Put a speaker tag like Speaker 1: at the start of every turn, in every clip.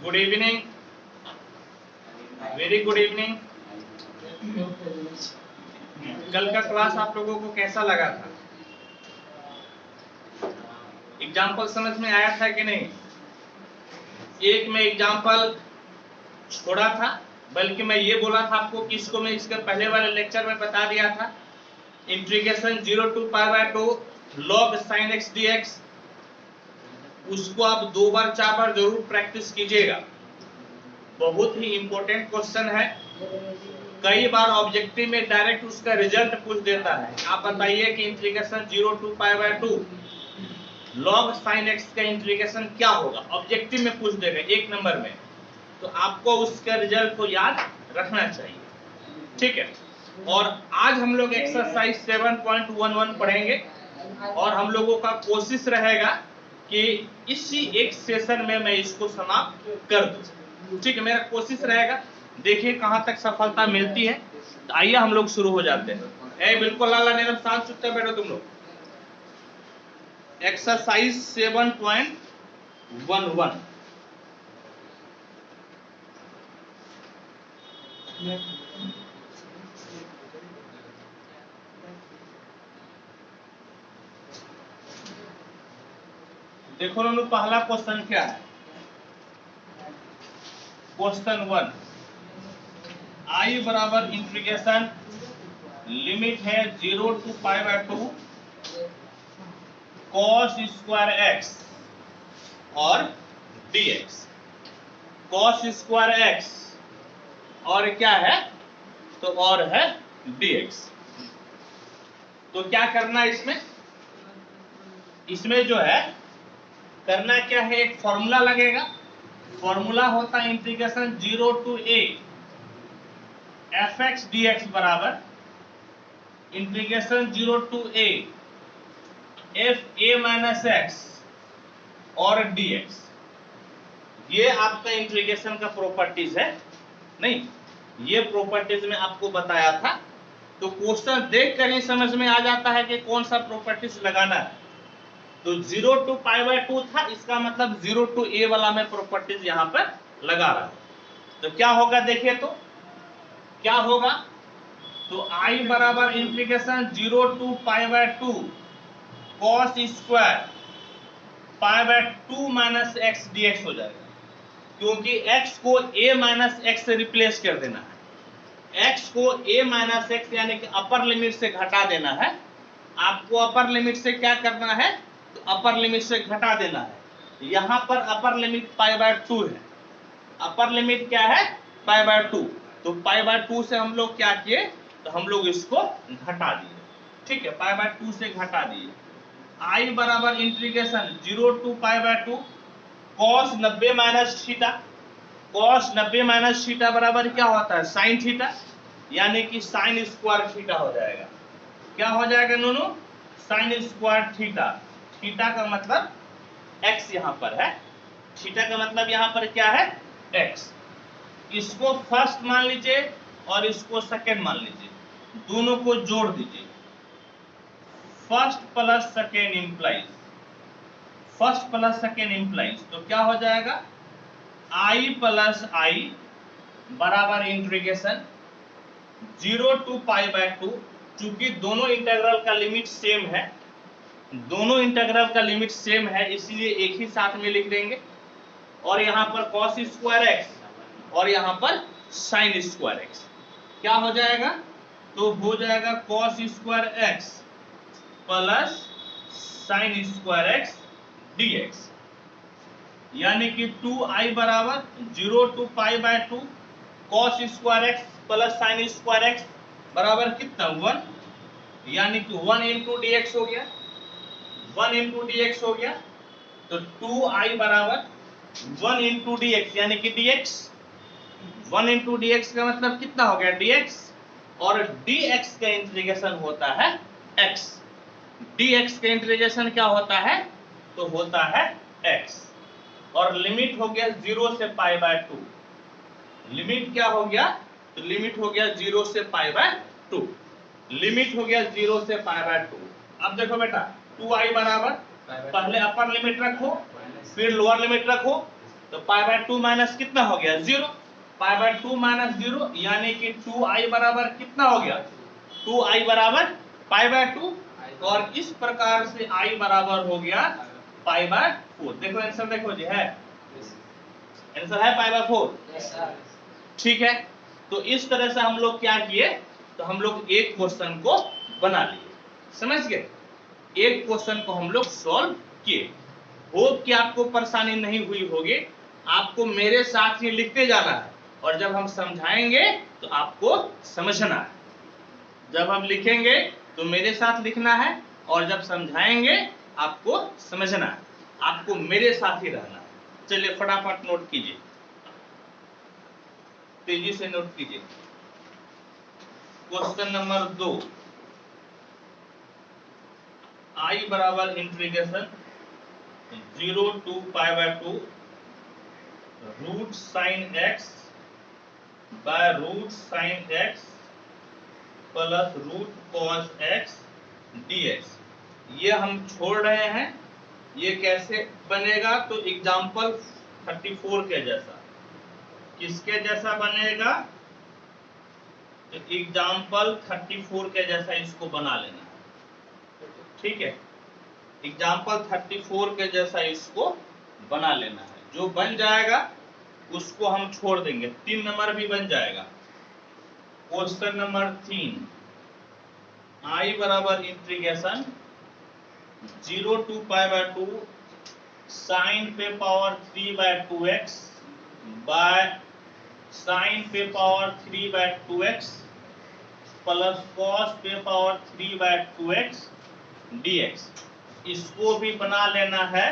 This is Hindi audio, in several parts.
Speaker 1: Good evening, very good evening. कल का क्लास आप लोगों को कैसा लगा था? एग्जाम्पल समझ में आया था कि नहीं? एक में एग्जाम्पल छोड़ा था, बल्कि मैं ये बोला था आपको कि इसको मैं इसके पहले वाले लेक्चर में बता दिया था। Integration 0 to π/2 log sin x dx, उसको आप 2 बार 4 बार जरूर प्रैक्टिस कीजिएगा। बहुत ही इंपॉर्टेंट क्वेश्चन है। कई बार ऑब्जेक्टिव में डायरेक्ट उसका रिजल्ट पूछ देता है। आप बताइए कि integration 0 to π/2 log sin x का इंटीग्रेशन क्या होगा, ऑब्जेक्टिव में पूछ देगा 1 नंबर में। तो आपको उसका रिजल्ट को याद रखना चाहिए, ठीक है। और आज हम लोग एक्सरसाइज 7.11 पढ़ेंगे और हम लोगों का कोशिश रहेगा कि इसी एक सेशन में मैं इसको समाप्त कर दूं, ठीक है। मेरा कोशिश रहेगा, देखिए कहां तक सफलता मिलती है। तो आइए हम लोग शुरू हो जाते हैं। बिल्कुल लाला निरम शांत चुपचाप बैठो तुम लोग। एक्सरसाइज 7.11 देखो नोनू, पहला क्वेश्चन क्या है? क्वेश्चन 1, आई बराबर इंटीग्रेशन लिमिट है 0 to π/2 cos स्क्वायर x और dx। cos स्क्वायर x और क्या है? तो और है dx। तो क्या करना है इसमें? इसमें जो है करना क्या है, एक फॉर्मूला लगेगा। फॉर्मूला होता है integration 0 to a fx dx बराबर integration 0 to a f a माइनस x और dx। ये आपका इंटीग्रेशन का प्रॉपर्टीज है। नहीं, ये प्रॉपर्टीज में आपको बताया था। तो क्वेश्चन देख कर ही समझ में आ जाता है कि कौन सा प्रॉपर्टीज लगाना है। तो 0 to π/2 था, इसका मतलब 0 to a वाला में प्रॉपर्टीज यहां पर लगा रहा है। तो क्या होगा देखिए, तो क्या होगा? तो i बराबर integration 0 to π/2 cos square π/2 minus x dx हो जाएगा, क्योंकि x को a माइनस x से रिप्लेस कर देना है। x को a माइनस x यानी कि अपर लिमिट से घटा देना है। आपको अपर लिमिट से क्या करना है? तो अपर लिमिट से घटा देना है। यहां पर अपर लिमिट π/2 है। अपर लिमिट क्या है? π/2। तो π/2 से हम लोग क्या किए? तो हम लोग इसको घटा दिए, ठीक है। π/2 से घटा दिए। i बराबर integration 0 to π/2 cos 90 minus theta. cos 90 minus theta बराबर क्या होता है? साइन थीटा, यानी कि साइन स्क्वायर थीटा हो जाएगा। क्या हो जाएगा नोनू? Sine square theta. थीटा का मतलब x यहां पर है। थीटा का मतलब यहां पर क्या है? x। इसको फर्स्ट मान लीजिए और इसको सेकंड मान लीजिए, दोनों को जोड़ दीजिए। First plus second implies, first plus second implies, तो क्या हो जाएगा? i प्लस i बराबर इंटीग्रेशन 0 to π/2। चूंकि दोनों इंटीग्रल का लिमिट सेम है, दोनों इंटीग्रल का लिमिट सेम है, इसलिए एक ही साथ में लिख देंगे। और यहां पर cos स्क्वायर x और यहां पर sin स्क्वायर x। क्या हो जाएगा? तो हो जाएगा cos square x plus sin square x dx, यानी कि 2i बराबर 0 to π/2 cos square x plus sin square x बराबर कितना? 1, यानी कि 1 into dx हो गया, 1 into dx हो गया। तो 2i बराबर 1 into dx यानी कि dx। 1 into dx का मतलब कितना हो गया? dx। और dx का इंटीग्रेशन होता है x। dx का इंटीग्रेशन क्या होता है? तो होता है x। और लिमिट हो गया 0 से π/2। लिमिट क्या हो गया? तो लिमिट हो गया 0 से π/2। लिमिट हो गया 0 से π/2। अब देखो बेटा 2i बराबर, पहले अपर लिमिट रखो फिर लोअर लिमिट रखो, तो π/2 माइनस कितना हो गया? 0। π/2 माइनस 0 यानी कि 2i बराबर कितना हो गया? 2i बराबर π/2। और इस प्रकार से i बराबर हो गया π/4। देखो आंसर देखो जी, है आंसर है π/4। ठीक है, तो इस तरह से हम लोग क्या किए? तो हम लोग एक क्वेश्चन को बना लिए, समझ गए? एक क्वेश्चन को हम लोग सॉल्व किए। होप कि आपको परेशानी नहीं हुई होगी। आपको मेरे साथ ही लिखते जाना है और जब हम समझाएंगे तो आपको समझना है। जब हम लिखेंगे तो मेरे साथ लिखना है और जब समझाएंगे आपको समझना है। आपको मेरे साथ ही रहना है। चलिए फटाफट नोट कीजिए, तेजी से नोट कीजिए। क्वेश्चन नंबर 2, i बराबर integration 0 to π/2 root sine x by root sine x plus root cos x dx। ये हम छोड़ रहे हैं। ये कैसे बनेगा? तो एग्जाम्पल 34 के जैसा। किसके जैसा बनेगा? तो एग्जाम्पल 34 के जैसा इसको बना लेना है। ठीक है, एग्जाम्पल 34 के जैसा इसको बना लेना है। जो बन जाएगा उसको हम छोड़ देंगे। 3 नंबर भी बन जाएगा। क्वेश्चन नंबर 3, i बराबर इंटीग्रेशन 0 to π/2 साइन पे पावर 3/2x बाय साइन पे पावर 3/2x प्लस कॉस पे पावर 3/2x dx। इसको भी बना लेना है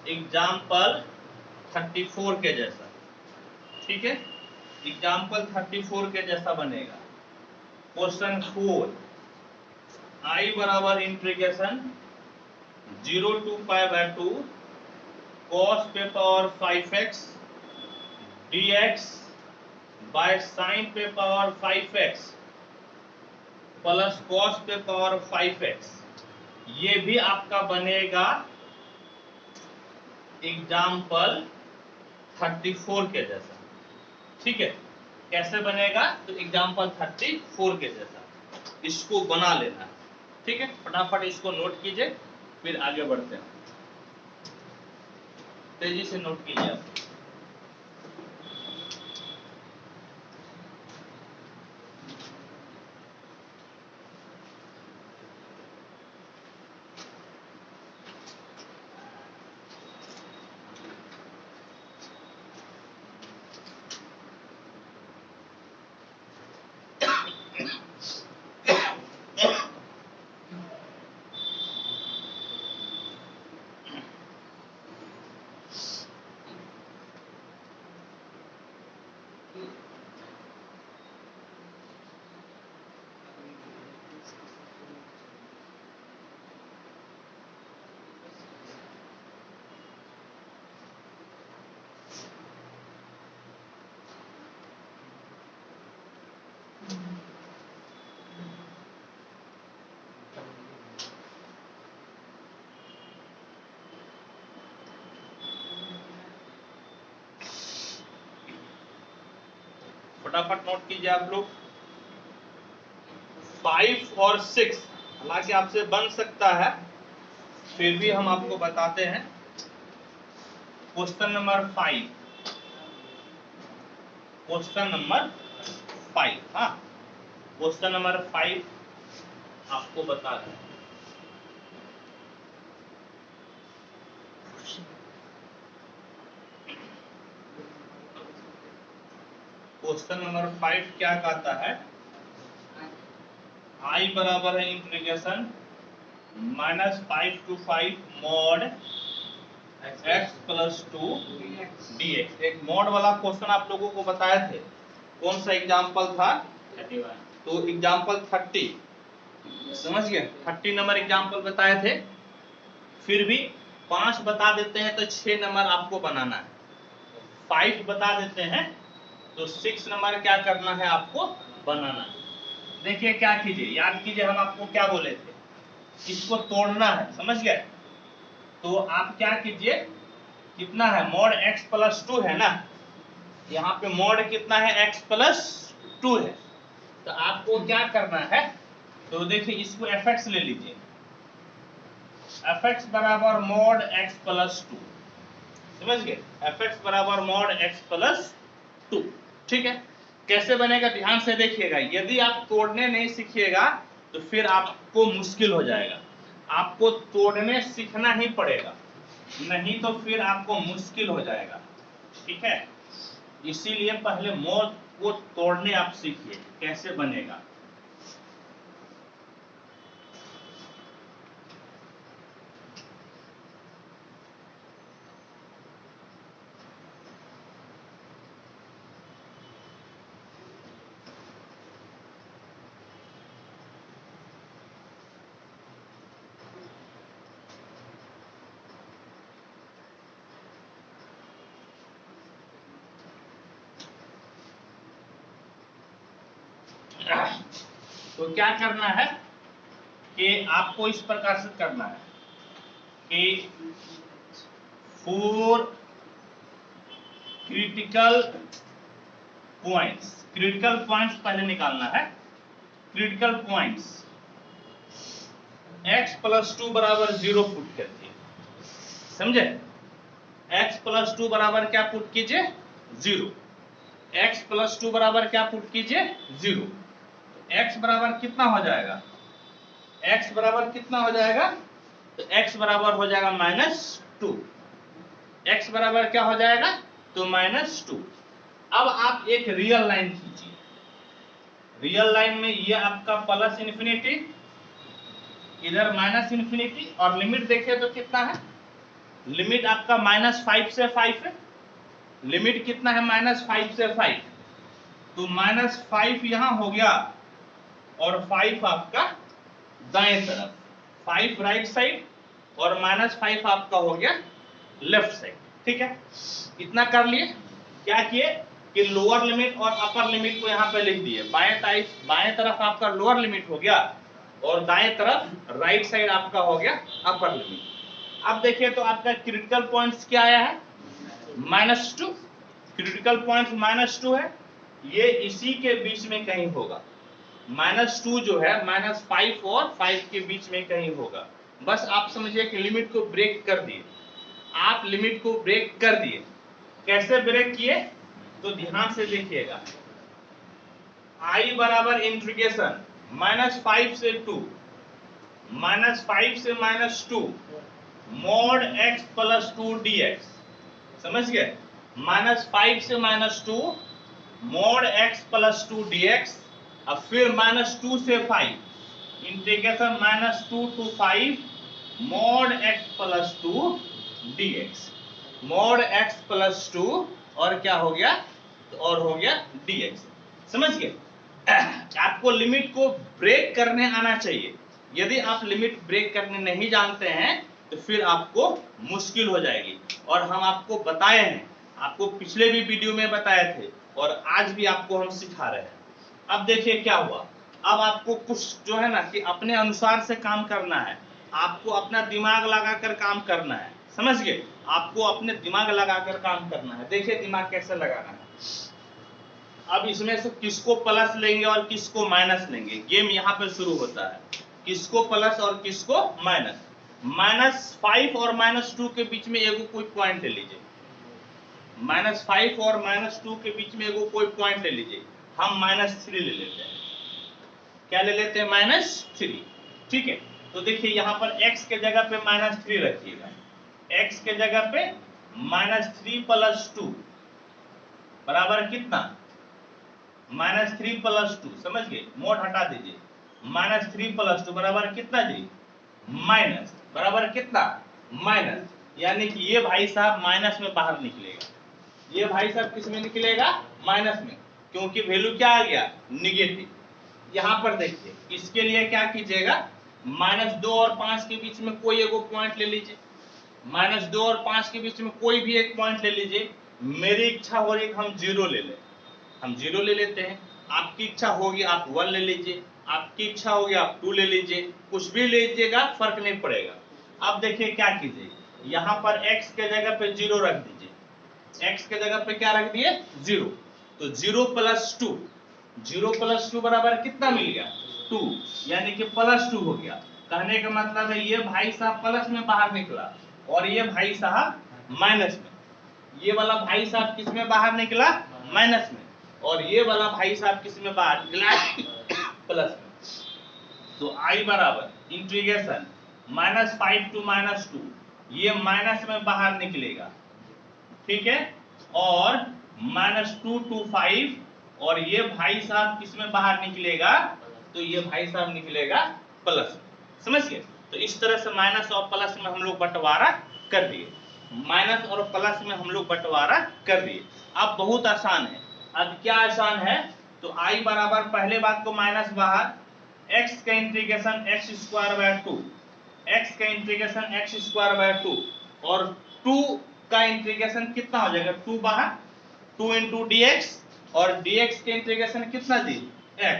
Speaker 1: एग्जाम्पल 34 के जैसा। ठीक है, एग्जाम्पल 34 के जैसा बनेगा। क्वेश्चन 4, i बराबर इंटीग्रेशन 0 to π/2 cos पे power 5x dx by sine पे पावर 5x प्लस cos पे पावर 5x। ये भी आपका बनेगा एग्जाम्पल 34 के जैसा। ठीक है, कैसे बनेगा? तो एग्जाम्पल 34 के जैसा इसको बना लेना है। ठीक है, फटाफट इसको नोट कीजिए, फिर आगे बढ़ते हैं। तेजी से नोट कीजिए आप। फटाफट नोट कीजिए आप लोग। 5 और 6 हालांकि आपसे बन सकता है, फिर भी हम आपको बताते हैं। क्वेश्चन नंबर 5, क्वेश्चन नंबर 5, हाँ क्वेश्चन नंबर 5 आपको बता रहे हैं। क्वेश्चन नंबर 5 क्या कहता है? i बराबर है integration -5 to 5 mod x plus 2 dx। एक मॉड वाला क्वेश्चन आप लोगों को बताए थे। कौन सा एग्जाम्पल था? तो एग्जाम्पल 30 समझ गए, 30 नंबर एग्जाम्पल बताए थे। फिर भी 5 बता देते हैं तो 6 नंबर आपको बनाना है, 5 बता देते हैं तो 6 नंबर क्या करना है आपको बनाना है। देखिए क्या कीजिए, याद कीजिए हम आपको क्या बोले थे, इसको तोड़ना है, समझ गए। तो आप क्या कीजिए, कितना है mod x प्लस 2 है ना, यहाँ पे mod कितना है x प्लस 2 है। तो आपको क्या करना है, तो देखिए इसको fx ले लीजिए, fx बराबर mod x प्लस 2, समझ गए, fx बराबर mod x प्लस 2। ठीक है, कैसे बनेगा ध्यान से देखिएगा, यदि आप तोड़ने नहीं सीखिएगा तो फिर आपको मुश्किल हो जाएगा, आपको तोड़ने सीखना ही पड़ेगा, नहीं तो फिर आपको मुश्किल हो जाएगा। ठीक है, इसीलिए पहले mod को तोड़ने आप सीखिए कैसे बनेगा। तो क्या करना है कि आपको इस प्रकार से करना है कि 4 क्रिटिकल पॉइंट्स पहले निकालना है। क्रिटिकल पॉइंट्स x प्लस 2 बराबर 0 पुट करके, समझे, x प्लस 2 बराबर क्या पुट कीजिए 0, x प्लस 2 बराबर क्या पुट कीजिए 0। x बराबर कितना हो जाएगा, x बराबर कितना हो जाएगा, तो x बराबर हो जाएगा -2, x बराबर क्या हो जाएगा तो -2। अब आप एक रियल लाइन खींचिए, रियल लाइन में ये आपका प्लस इन्फिनिटी, इधर माइनस इन्फिनिटी, और लिमिट देखिए तो कितना है, लिमिट आपका -5 से 5 है, लिमिट कितना है -5 से 5, तो -5 यहां हो गया और 5 आपका दाएं तरफ, 5 राइट साइड और -5 आपका हो गया लेफ्ट साइड। ठीक है, इतना कर लिए, क्या किए कि लोअर लिमिट और अपर लिमिट को यहाँ पे लिख दिए, बाएं तरफ आपका लोअर लिमिट हो गया और दाएं तरफ राइट साइड आपका हो गया अपर लिमिट। अब देखिए तो आपका क्रिटिकल पॉइंट्स क्या आया है -2, क्रिटिकल पॉइंट्स -2 है, ये इसी के बीच में कहीं होगा, -2 जो है -5 और 5 के बीच में कहीं होगा। बस आप समझिए कि लिमिट को ब्रेक कर दिए, आप लिमिट को ब्रेक कर दिए। कैसे ब्रेक किए तो ध्यान से देखिएगा, i बराबर इंटीग्रेशन -5 से 2, -5 से -2 mod x प्लस 2 dx, समझ गए, -5 से -2 mod x प्लस 2 dx, अब फिर -2 से 5 integration -2 to 5 mod x plus 2 dx, mod x plus 2 और क्या हो गया और हो गया dx, समझ गए। आपको लिमिट को ब्रेक करने आना चाहिए, यदि आप लिमिट ब्रेक करने नहीं जानते हैं तो फिर आपको मुश्किल हो जाएगी, और हम आपको बताए हैं, आपको पिछले भी वीडियो में बताए थे और आज भी आपको हम सिखा रहे हैं। अब देखिए क्या हुआ, अब आपको कुछ जो है ना कि अपने अनुसार से काम करना है, आपको अपना दिमाग लगाकर काम करना है, समझ गए, आपको अपने दिमाग लगाकर काम करना है। देखिए दिमाग कैसे लगाना है, अब इसमें से किसको प्लस लेंगे और किसको माइनस लेंगे, गेम यहाँ पे शुरू होता है, किसको प्लस और किसको माइनस। -5 और -2 के बीच में एगो कोई पॉइंट ले लीजिए, -5 और -2 के बीच में एगो कोई पॉइंट ले लीजिए, हम -3 ले लेते हैं, क्या ले लेते हैं -3। ठीक है, तो देखिए यहाँ पर x के जगह पे -3 रखिएगा, x के जगह पे -3 प्लस 2 बराबर कितना -3 प्लस 2, समझ गए, मोड हटा दीजिए, -3 प्लस 2 बराबर कितना जी माइनस, बराबर कितना माइनस, यानी कि ये भाई साहब माइनस में बाहर निकलेगा, ये भाई साहब किस में निकलेगा माइनस में। क्योंकि वैल्यू क्या आ गया, निगेटिव। यहां पर देखिए, इसके लिए क्या कीजिएगा, -2 और 5 के बीच में कोई एक पॉइंट ले लीजिए, -2 और 5 के बीच में कोई भी एक पॉइंट ले लीजिए। मेरी इच्छा हो रही है हम 0 ले लें, हम 0 ले लेते हैं। आपकी इच्छा होगी आप 1 ले लीजिए, आपकी इच्छा होगी आप 2 ले लीजिए, कुछ भी ले लीजिएगा, फर्क नहीं पड़ेगा। अब देखिए क्या कीजिए, यहाँ पर x के जगह पे 0 रख दीजिए, x के जगह पे क्या रख दिए, 0। तो 0 + 2, 0 + 2 बराबर कितना मिल गया, 2, यानी कि +2 हो गया। कहने का मतलब है ये भाई साहब प्लस में बाहर निकला और ये भाई साहब माइनस में, ये वाला भाई साहब किस में बाहर निकला, माइनस में, और ये वाला भाई साहब किस में बाहर निकला, प्लस में। तो I बराबर इंटीग्रेशन -5 to -2, ये माइनस में बाहर निकलेगा, ठीक है, और -2 to 5, और ये भाई साहब किस में बाहर निकलेगा, तो ये भाई साहब निकलेगा प्लस में। समझ गए? तो इस तरह से माइनस और प्लस में हम लोग बंटवारा कर दिए, माइनस और प्लस में हम लोग बंटवारा कर दिए। अब बहुत आसान है। अब क्या आसान है, तो I बराबर पहले बात को माइनस बाहर, x का इंटीग्रेशन x²/2, x का इंटीग्रेशन x²/2, और 2 का इंटीग्रेशन कितना हो जाएगा, 2 बाहर, 2 × dx, और dx के इंटीग्रेशन कितना जी, x,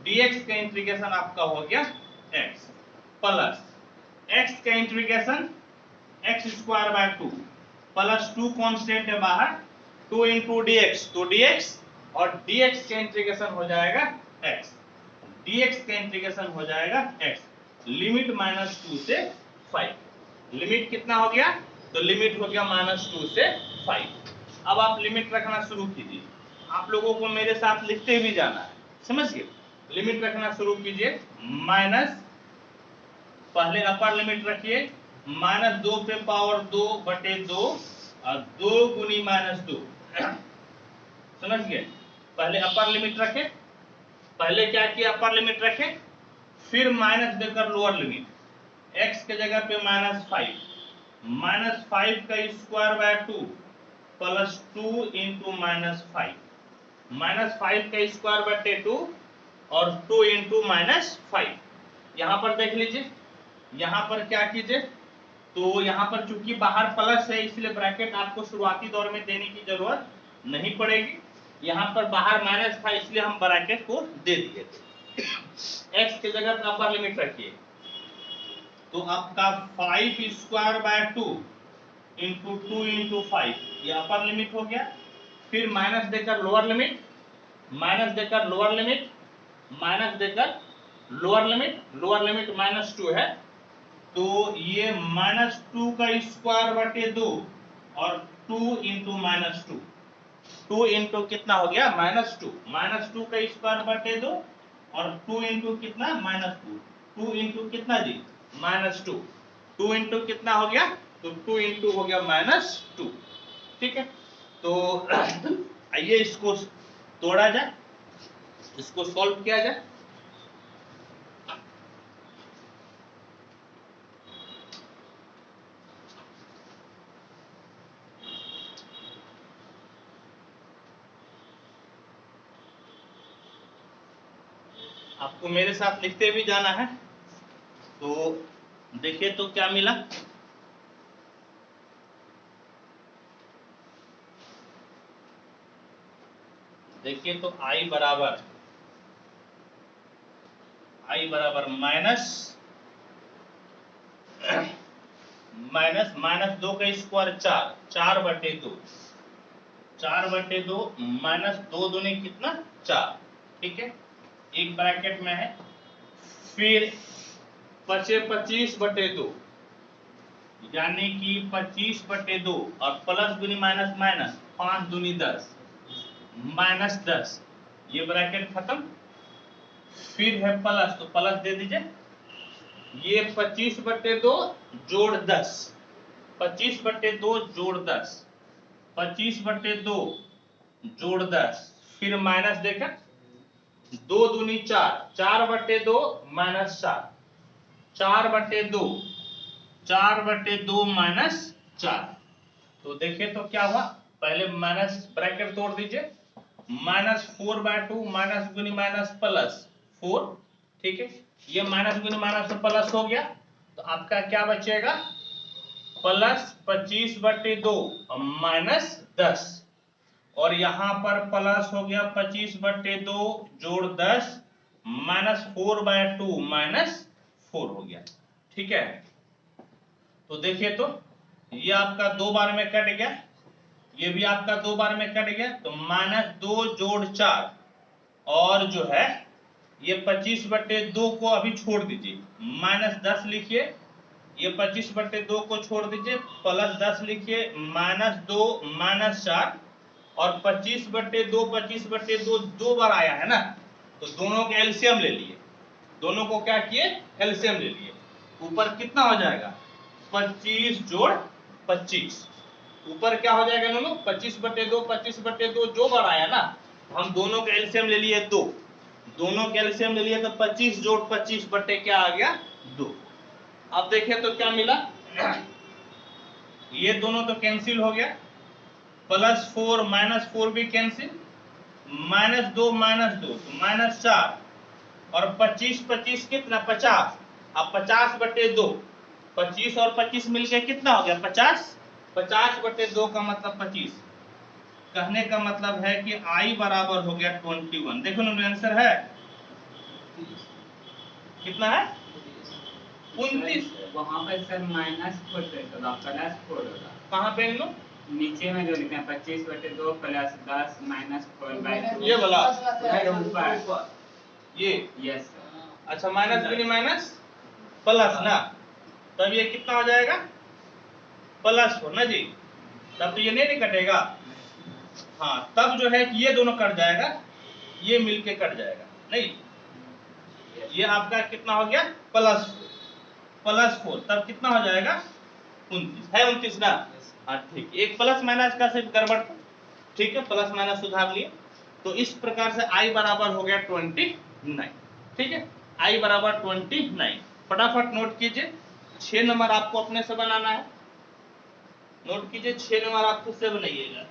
Speaker 1: dx का इंटीग्रेशन आपका हो गया x, प्लस x का इंटीग्रेशन x²/2 प्लस 2 कांस्टेंट है बाहर, 2 × dx, तो dx, और dx का इंटीग्रेशन हो जाएगा x, dx का इंटीग्रेशन हो जाएगा x, लिमिट -2 से 5, लिमिट कितना हो गया, तो लिमिट हो गया -2 से 5। अब आप लिमिट रखना शुरू कीजिए, आप लोगों को मेरे साथ लिखते भी जाना है, समझ गए? लिमिट रखना शुरू कीजिए, माइनस, पहले अपर लिमिट रखिए, -2 पे पावर 2/2 और 2 × -2, समझ गए? पहले अपर लिमिट रखे, पहले क्या किया, अपर लिमिट रखे, फिर माइनस देकर लोअर लिमिट, x के जगह पे -5, -5 का स्क्वायर/2 प्लस 2 × -5, -5 का स्क्वायर/2 और 2 × -5। यहाँ पर देख लीजिए, यहाँ पर क्या कीजिए, तो यहाँ पर चूंकि बाहर प्लस है इसलिए ब्रैकेट आपको शुरुआती दौर में देने की जरूरत नहीं पड़ेगी, यहाँ पर बाहर माइनस था इसलिए हम ब्रैकेट को दे दिए थे। x के जगह पर अपर लिमिट रखिए, तो आपका 5²/2 × 2 × 5, ये अपर लिमिट हो गया, फिर माइनस देकर लोअर लिमिट, माइनस देकर लोअर लिमिट, माइनस देकर लोअर लिमिट, लोअर लिमिट -2 है, तो ये -2 का स्क्वायर/2 और 2 × -2, 2 इंटू कितना हो गया, -2, -2 का स्क्वायर/2 और 2 इंटू कितना, -2, 2 इंटू कितना जी, -2, 2 इंटू कितना हो गया, तो 2 इंटू हो गया -2, ठीक है। तो आइए इसको तोड़ा जाए, इसको सॉल्व किया जाए। आपको मेरे साथ लिखते भी जाना है। तो देखिए तो क्या मिला, देखिए तो I बराबर -2 का स्क्वायर 4, 4/2, 4/2 -2 दूनी कितना, 4, ठीक है, एक ब्रैकेट में है, फिर बचे 25/2, यानी कि 25/2, और प्लस दूनी माइनस माइनस, 5 दूनी 10, -10, ये ब्रैकेट खत्म, फिर है प्लस, तो प्लस दे दीजिए, ये 25/2 जोड़ 10, 25/2 जोड़ 10, 25/2 जोड़ 10, फिर माइनस देकर 2 दूनी 4, 4/2 -4, 4/2, 4/2 -4। तो देखिए तो क्या हुआ, पहले माइनस ब्रैकेट तोड़ दीजिए, -4/2 माइनस गुनी माइनस प्लस 4, ठीक है। ये माइनस गुनी माइनस प्लस हो गया, तो आपका क्या बचेगा, प्लस 25/2 माइनस 10, और यहां पर प्लस हो गया 25/2 जोड़ 10 माइनस 4/2 माइनस 4 हो गया, ठीक है। तो देखिए, तो ये आपका 2 बार में कट गया, ये भी आपका 2 बार में कट गया, तो -2 जोड़ 4, और जो है ये 25/2 को अभी छोड़ दीजिए, -10 लिखिए, ये 25/2 को छोड़ दीजिए, +10 लिखिए, -2 -4, और 25/2 25/2 2 बार आया है ना, तो दोनों के एलसीएम ले लिए, दोनों को क्या किए, एलसीएम ले लिए। ऊपर कितना हो जाएगा, 25 जोड़ 25, ऊपर क्या हो जाएगा दोनों, 25/2 25/2 जो बार आया ना, हम दोनों का एलसीएम ले लिए 2, दोनों का एलसीएम ले लिए, तो 25 जोड़ 25 बटे क्या आ गया, 2। अब देखिए तो क्या मिला, ये दोनों तो कैंसिल हो गया, +4 -4 भी कैंसिल, -2 -2 तो -4, और 25 25 कितना, 50, अब 50/2, 25 और 25 मिलके कितना हो गया, 50, 50/2 का मतलब 25, कहने का मतलब है कि I बराबर हो गया 21। देखो ना आंसर है कितना है, 29।
Speaker 2: वहां पर सर -4 होगा, +4 होगा,
Speaker 1: कहाँ पे इन लोग,
Speaker 2: नीचे में जो लिखते हैं 25/2 +10 -4/2,
Speaker 1: ये वाला
Speaker 2: ऊपर,
Speaker 1: ये,
Speaker 2: यस सर।
Speaker 1: अच्छा, माइनस गुनी माइनस प्लस ना, तब ये कितना हो जाएगा, +4 ना जी, तब तो ये नहीं कटेगा, हाँ, तब जो है कि ये दोनों कट जाएगा, ये मिलके कट जाएगा, नहीं, ये आपका कितना हो गया, +4, तब कितना हो जाएगा, 29 है, 29 ना, हाँ ठीक, एक प्लस माइनस का सिर्फ गड़बड़, ठीक है, प्लस माइनस सुधार लिए। तो इस प्रकार से I बराबर हो गया 29, ठीक है, I बराबर 29। फटाफट नोट कीजिए, 6 नंबर आपको अपने से बनाना है, नोट कीजिए, 6 नंबर आप खुद से बनाइएगा।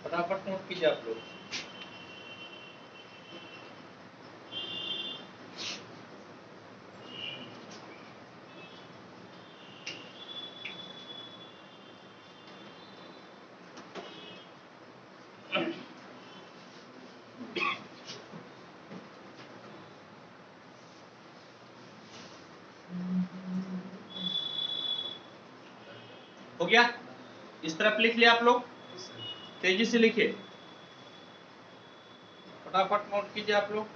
Speaker 1: फटाफट नोट कीजिए आप लोग। हो गया, इस तरफ लिख लिया आप लोग, तेजी से लिखिए, फटाफट नोट कीजिए आप लोग।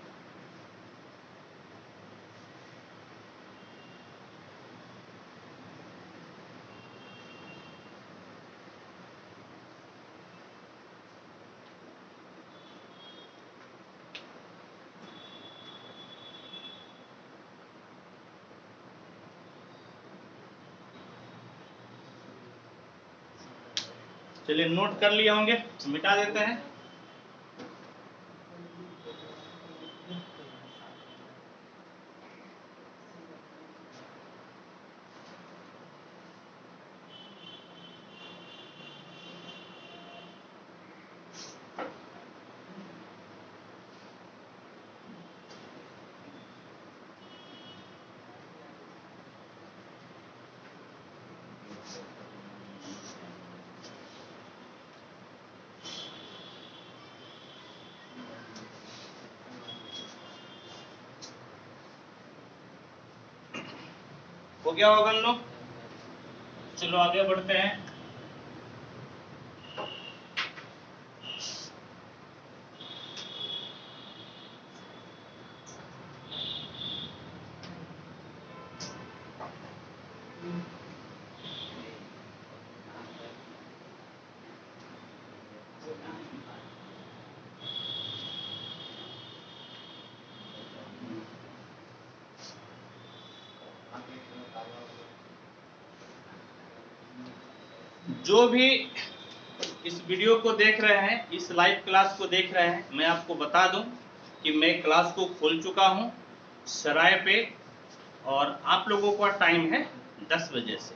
Speaker 1: चलिए, नोट कर लिए होंगे, मिटा देते हैं। हो गया होगा लोग, चलो आगे बढ़ते हैं। जो भी इस वीडियो को देख रहे हैं, इस लाइव क्लास को देख रहे हैं, मैं आपको बता दूं कि मैं क्लास को खोल चुका हूं सराय पे, और आप लोगों का टाइम है 10 बजे से।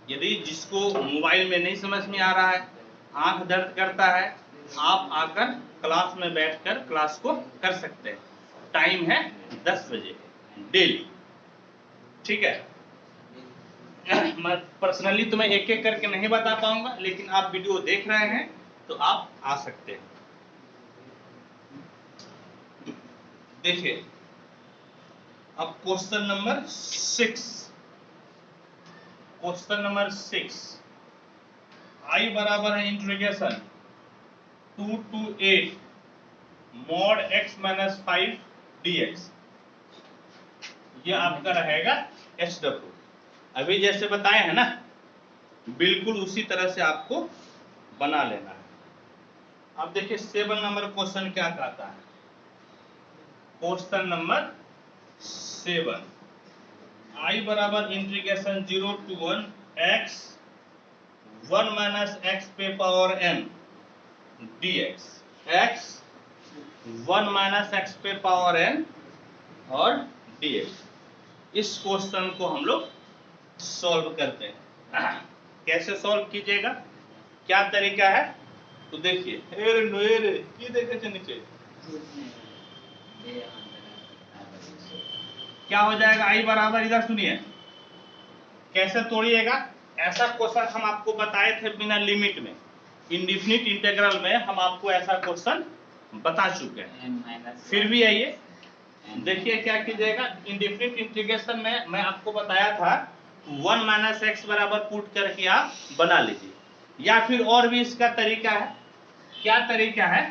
Speaker 1: यदि जिसको मोबाइल में नहीं समझ में आ रहा है, आंख दर्द करता है, आप आकर क्लास में बैठकर क्लास को कर सकते हैं। टाइम है 10 बजे डेली, ठीक है। मैं पर्सनली तुम्हें एक एक करके नहीं बता पाऊंगा, लेकिन आप वीडियो देख रहे हैं तो आप आ सकते हैं। देखिए अब question number 6, question number 6, I बराबर है integration 2 to 8 mod x minus 5 dx। ये आपका रहेगा SW। अभी जैसे बताए हैं ना, बिल्कुल उसी तरह से आपको बना लेना है। अब देखिए 7 नंबर क्वेश्चन क्या कहता है। क्वेश्चन नंबर 7, I बराबर integration 0 to 1 x 1 minus x पे power n dx, x 1 minus x पे पावर n और dx। इस क्वेश्चन को हम लोग सॉल्व करते हैं। कैसे सॉल्व कीजिएगा, क्या तरीका है, तो देखिए नीचे क्या हो जाएगा। आई बराबर, इधर सुनिए कैसे तोड़िएगा। ऐसा क्वेश्चन हम आपको बताए थे बिना लिमिट में, इंडेफिनिट इंटीग्रल में हम आपको ऐसा क्वेश्चन बता चुके हैं। फिर भी आइए देखिए क्या कीजिएगा। इंडेफिनिट इंटीग्रेशन में मैं आपको बताया था 1 माइनस एक्स बराबर पुट करके आप बना लीजिए, या फिर और भी इसका तरीका है। क्या तरीका है,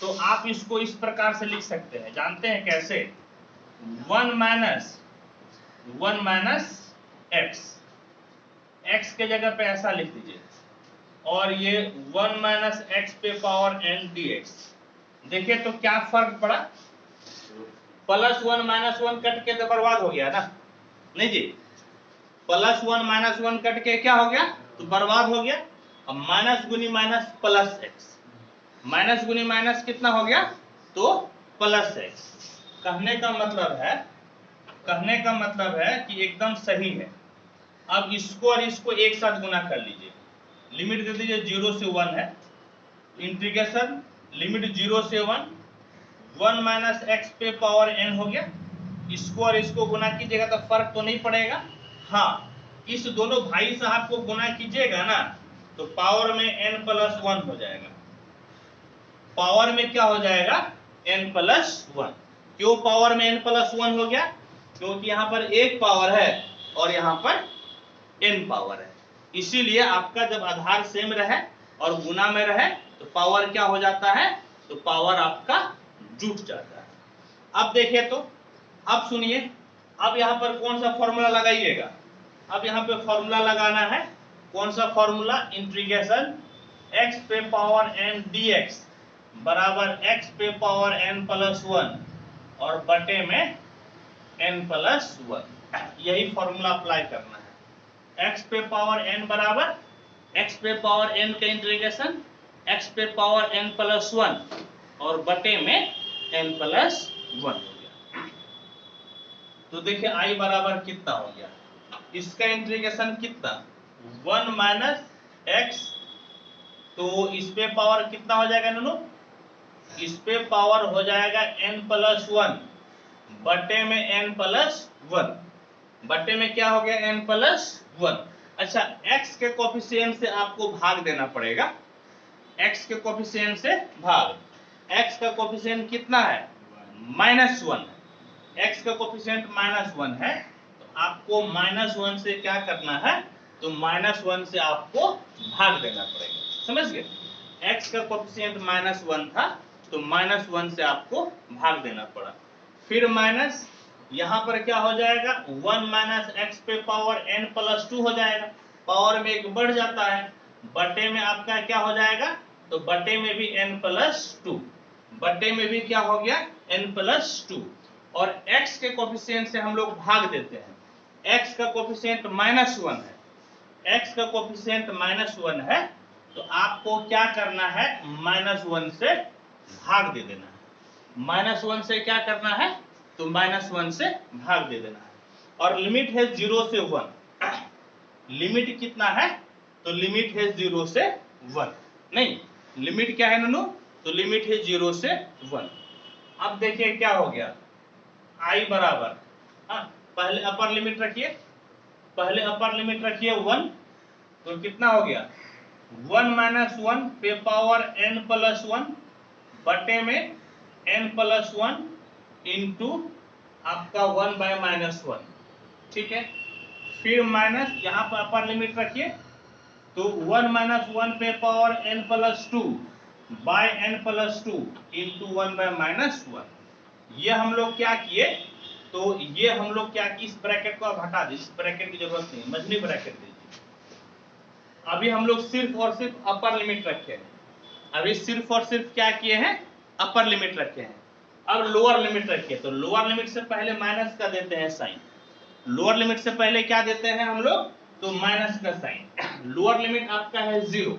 Speaker 1: तो आप इसको इस प्रकार से लिख सकते हैं, जानते हैं कैसे। 1 माइनस एक्स के जगह पे ऐसा लिख दीजिए, और ये 1 माइनस एक्स पे पावर n dx। देखिए तो क्या फर्क पड़ा, प्लस 1 माइनस 1 कट के तो बर्बाद हो गया ना, नहीं जी। प्लस 1 माइनस 1 कट के क्या हो गया, तो बर्बाद हो गया। अब माइनस गुनी माइनस प्लस एक्स, माइनस गुनी माइनस कितना हो गया, तो प्लस एक्स। कहने का मतलब है कि एकदम सही है। अब इसको और इसको एक साथ गुना कर लीजिए, लिमिट दे दीजिए 0 से 1 है, इंटीग्रेशन लिमिट 0 से 1 माइनस एक्स पे पावर n हो गया। इसको और इसको गुना कीजिएगा तो फर्क तो नहीं पड़ेगा। हाँ, इस दोनों भाई साहब को गुना कीजिएगा ना, तो पावर में n प्लस 1 हो जाएगा। पावर में क्या हो जाएगा, n प्लस 1। क्यों पावर में n प्लस 1 हो गया, क्योंकि यहाँ पर एक पावर है और यहाँ पर n पावर है। इसीलिए आपका जब आधार सेम रहे और गुना में रहे तो पावर क्या हो जाता है, तो पावर आपका जुट जाता है। अब देखिए तो, अब सुनिए, अब यहाँ पर कौन सा फॉर्मूला लगाइएगा। अब यहाँ पे फॉर्मूला लगाना है, कौन सा फॉर्मूला, इंटीग्रेशन x पे पावर n dx बराबर x पे पावर n प्लस 1 और बटे में n प्लस 1। यही फॉर्मूला अप्लाई करना है। x पे पावर n बराबर x पे पावर n का इंटीग्रेशन x पे पावर n प्लस 1 और बटे में n प्लस 1 हो गया। तो देखिए i बराबर कितना हो गया, इसका इंटीग्रेशन कितना, 1 माइनस एक्स, तो इस पे पावर कितना हो जाएगा नोनो, इस पे पावर हो जाएगा n प्लस 1 बटे में n प्लस 1, बटे में क्या हो गया, n प्लस 1। अच्छा, x के कोफिशिएंट से आपको भाग देना पड़ेगा, x के कोफिशिएंट से भाग। x का कोफिशिएंट कितना है, -1, x का कोफिशिएंट -1 है, तो आपको -1 से क्या करना है, तो -1 से आपको भाग देना पड़ेगा, समझ गए। x का कोफिशिएंट -1 था, तो -1 से आपको भाग देना पड़ा। फिर माइनस, यहाँ पर क्या हो जाएगा, 1 माइनस एक्स पे पावर n प्लस 2 हो जाएगा, पावर में एक बढ़ जाता है, बटे में आपका क्या हो जाएगा, तो बटे में भी n प्लस 2, बटे में भी क्या हो गया, n प्लस 2। और x के कोफिशिएंट से हम लोग भाग देते हैं, x का कोफिशिएंट -1 है, x का कोफिशिएंट -1 है तो आपको क्या करना है, -1 से भाग दे देना है। -1 से क्या करना है, तो -1 से भाग दे देना है। और लिमिट है 0 से 1। लिमिट कितना है, तो लिमिट है 0 से 1। नहीं, लिमिट क्या है ननू, तो लिमिट है 0 से 1। अब देखिए क्या हो गया, i बराबर, हाँ पहले अपर लिमिट रखिए, पहले अपर लिमिट रखिए 1, तो कितना हो गया 1 - 1 पे पावर n + 1 बटे में n + 1 इंटू आपका 1/-1। ठीक है, फिर माइनस यहाँ पर अपर लिमिट रखिए, तो 1 - 1 पे power n + 2 by n + 2 into 1/-1। ये हम लोग क्या किए, तो ये हम लोग क्या किए, इस ब्रैकेट को आप हटा दीजिए, इस ब्रैकेट की जरूरत नहीं, मजनी ब्रैकेट दीजिए। अभी हम लोग सिर्फ और सिर्फ अपर लिमिट रखे हैं, अभी सिर्फ और सिर्फ क्या किए हैं, अपर लिमिट रखे हैं। अब लोअर लिमिट रखिए, तो लोअर लिमिट से पहले माइनस का देते हैं साइन, लोअर लिमिट से पहले क्या देते हैं हम लोग, तो माइनस का साइन। लोअर लिमिट आपका है 0,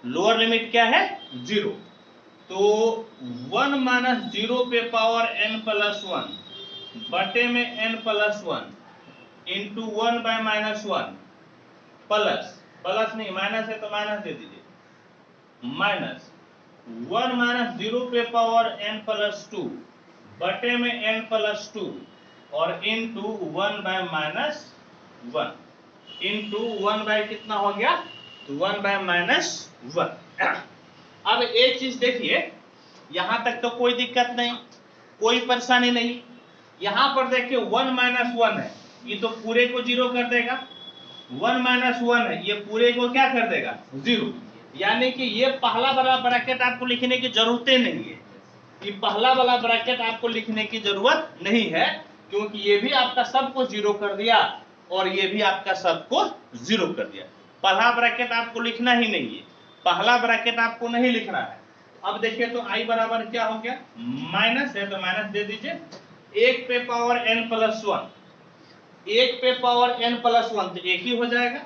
Speaker 1: लोअर लिमिट क्या है 0, तो 1 - 0 पे पावर n + 1 बटे में n + 1 इंटू 1/-1 प्लस, प्लस नहीं माइनस है तो माइनस दे दीजिए, माइनस 1 - 0 पे पावर n + 2 बटे में n + 2 और इंटू 1/-1 इंटू 1 कितना हो गया, तो 1/-1। अब एक चीज देखिए, यहां तक तो कोई दिक्कत नहीं, कोई परेशानी नहीं। यहां पर देखिए 1 - 1 है, ये तो पूरे को 0 कर देगा, 1 - 1 है, ये पूरे को क्या कर देगा 0। यानी कि ये पहला वाला ब्रैकेट आपको लिखने की जरूरत नहीं है, ये पहला वाला ब्रैकेट आपको लिखने की जरूरत नहीं है, क्योंकि ये भी आपका सब को 0 कर दिया और ये भी आपका सब को 0 कर दिया। पहला ब्रैकेट आपको लिखना ही नहीं है, पहला ब्रैकेट आपको नहीं लिखना है। अब देखिए तो i बराबर क्या हो गया, माइनस है तो माइनस दे दीजिए, 1 पे पावर n + 1, 1 पे पावर n + 1 तो एक ही हो जाएगा,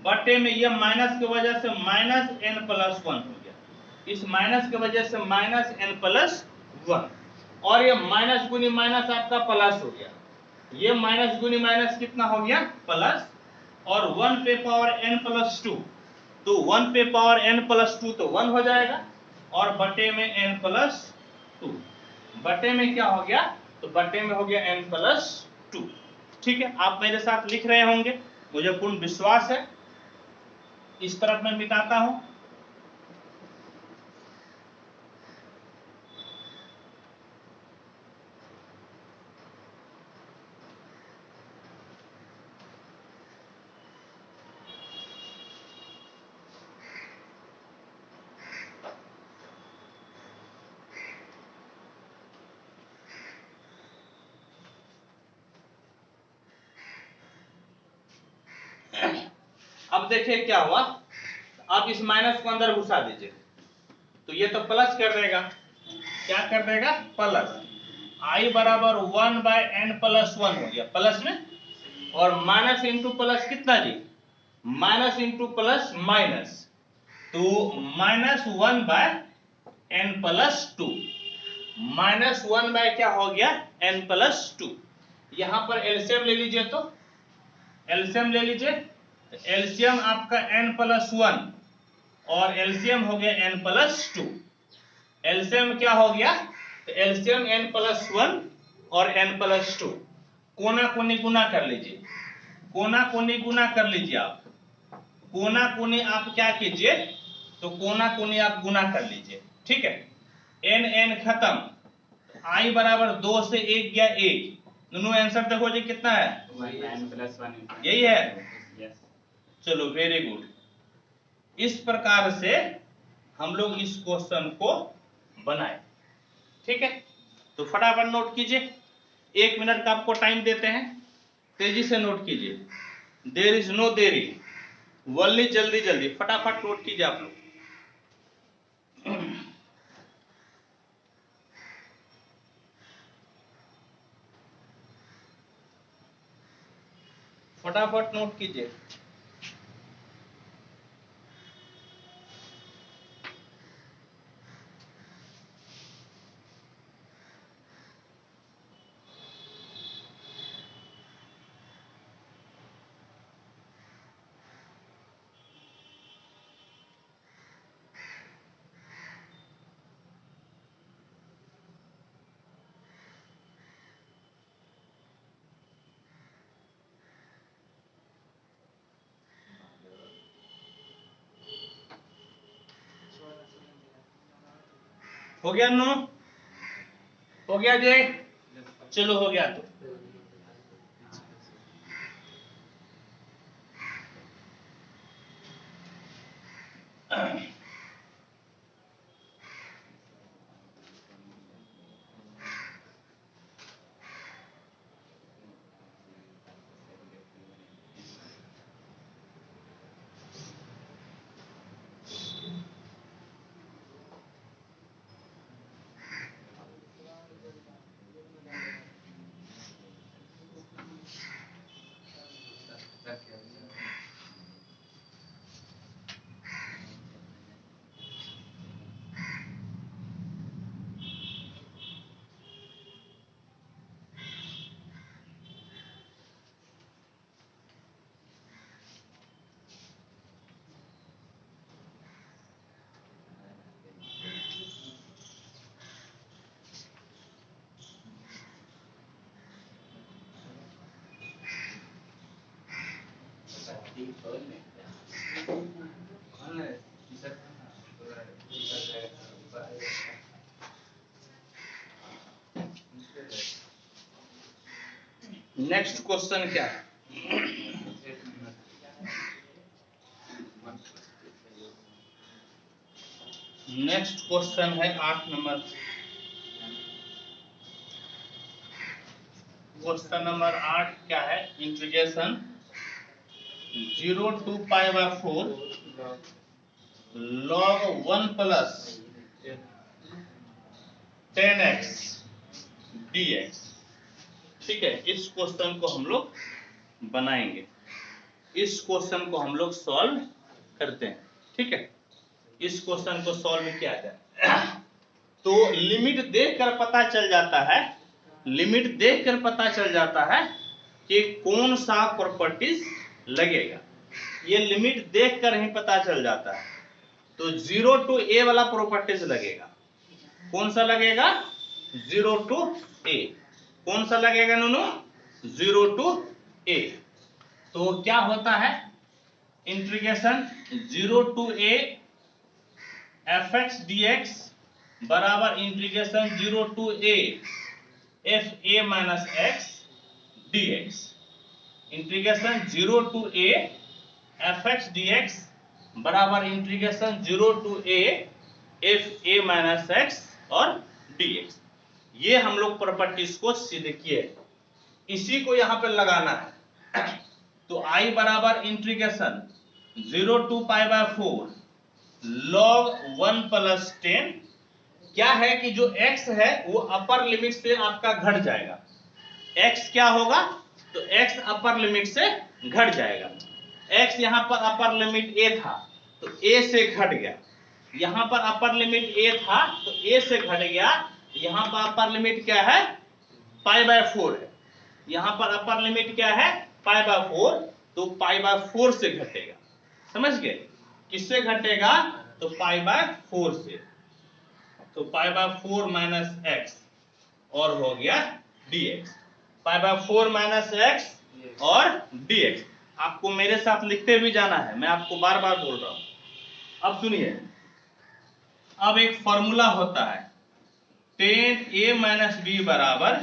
Speaker 1: बटे में ये माइनस की वजह से -n + 1 हो गया, इस माइनस की वजह से -n + 1, और ये माइनस गुनी माइनस आपका प्लस हो गया, ये माइनस गुनी माइनस कितना हो गया प्लस, और 1 पे पावर n + 2, तो 1 पे पावर n + 2 तो 1 हो जाएगा, और बटे में n + 2, बटे में क्या हो गया, तो बटे में हो गया n + 2। ठीक है, आप मेरे साथ लिख रहे होंगे, मुझे पूर्ण विश्वास है। इस तरफ मैं मिटाता हूं, अब देखिए क्या हुआ, अब इस माइनस को अंदर घुसा दीजिए, तो ये तो प्लस कर देगा, क्या कर देगा प्लस, i बराबर 1/n + 1 हो गया प्लस में, और माइनस इंटू प्लस कितना जी, माइनस इंटू प्लस माइनस, तो -1/n + 2, -1 क्या हो गया n + 2। यहां पर एलसीएम ले लीजिए, तो एलसीएम ले लीजिए, एलसीएम आपका n + 1 और एलसीएम हो गया n + 2, एलसीएम क्या हो गया, तो एलसीएम n + 1 और n + 2, कोना कोनी गुना कर लीजिए, कोना कोनी गुना कर लीजिए, आप कोना कोनी आप क्या कीजिए, तो कोना कोनी आप गुना कर लीजिए, ठीक है, n n खत्म, i बराबर 2 से 1 गया 1, दोनों आंसर देखो जी कितना है,
Speaker 2: 1/n + 1
Speaker 1: यही है,
Speaker 2: यस।
Speaker 1: चलो वेरी गुड। इस प्रकार से हम लोग इस क्वेश्चन को बनाए, ठीक है, तो फटाफट नोट कीजिए, 1 मिनट का आपको टाइम देते हैं, तेजी से नोट कीजिए, देर इज नो देरी, वल्ली जल्दी जल्दी फटाफट नोट कीजिए आप लोग। फटाफट नोट कीजिए। हो गया नो, हो गया जी, चलो हो गया। तो नेक्स्ट क्वेश्चन क्या है? नेक्स्ट क्वेश्चन है 8 नंबर। क्वेश्चन नंबर 8 क्या है? Integration 0 to pi by 4 log 1 plus 10x dx। ठीक है, इस क्वेश्चन को हम लोग बनाएंगे, इस क्वेश्चन को हम लोग सॉल्व करते हैं। ठीक है, इस क्वेश्चन को सॉल्व किया जाए तो लिमिट देखकर पता चल जाता है, लिमिट देखकर पता चल जाता है कि कौन सा प्रॉपर्टीज लगेगा। ये लिमिट देखकर ही पता चल जाता है। तो 0 to a वाला प्रॉपर्टीज लगेगा। कौन सा लगेगा? 0 to a। कौन सा लगेगा नूनू? 0 to a। तो क्या होता है? Integration 0 to a fx dx बराबर integration 0 to a fa minus x dx। Integration 0 to a fx dx बराबर integration 0 to a fa minus x और dx। ये हम लोग प्रॉपर्टीज को सिद्ध किए, इसी को यहां पर लगाना है। तो I बराबर integration 0 to pi by 4 log 1 plus 10। क्या है कि जो x है वो अपर लिमिट से आपका घट जाएगा। x क्या होगा? तो x अपर लिमिट से घट जाएगा। x यहाँ पर अपर लिमिट a था तो a से घट गया, यहाँ पर अपर लिमिट a था तो a से घट गया। यहाँ पर अपर लिमिट क्या है? पाई बाय 4 है। यहाँ पर अपर लिमिट क्या है? पाई बाय 4। तो पाई बाय 4 से घटेगा। समझ गए? किससे घटेगा? तो पाई बाय 4 से। तो पाई बाय 4 माइनस x और हो गया dx। Pi by 4 minus x और dx। आपको मेरे साथ लिखते भी जाना है, मैं आपको बार बार बोल रहा हूं। अब सुनिए, अब एक फॉर्मूला होता है 10a माइनस b बराबर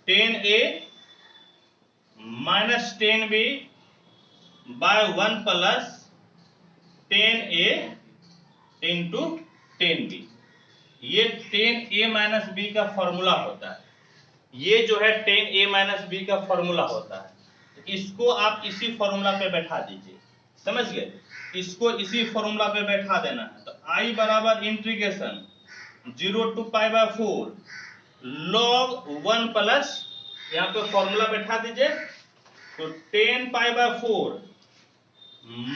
Speaker 1: 10a minus 10b bye 1 plus 10a into 10b। ये 10a माइनस b का फॉर्मूला होता है। ये जो है 10a माइनस b का फॉर्मूला होता है। तो इसको आप इसी फॉर्मूला पे बैठा दीजिए। समझ गए? इसको इसी फॉर्मूला पे बैठा देना है। तो I बराबर integration 0 to pi by 4 log 1 plus, यहाँ पे फॉर्मूला बैठा दीजिए। तो 10 pi by 4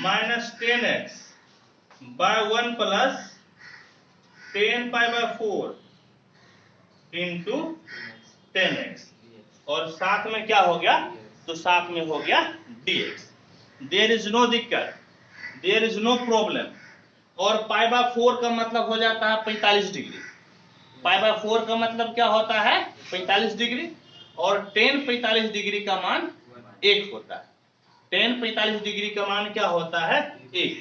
Speaker 1: minus 10x by 1 plus 10 pi by 4 into 10x और साथ में क्या हो गया? तो साथ में हो गया dx। देयर इज नो दिक्कत, देयर इज नो प्रॉब्लम। और पाई बाय 4 का मतलब हो जाता है 45 डिग्री। पाई बाय 4 का मतलब क्या होता है? 45 डिग्री। और 10 45 डिग्री का मान 1 होता है। 10 45 डिग्री का मान क्या होता है? 1।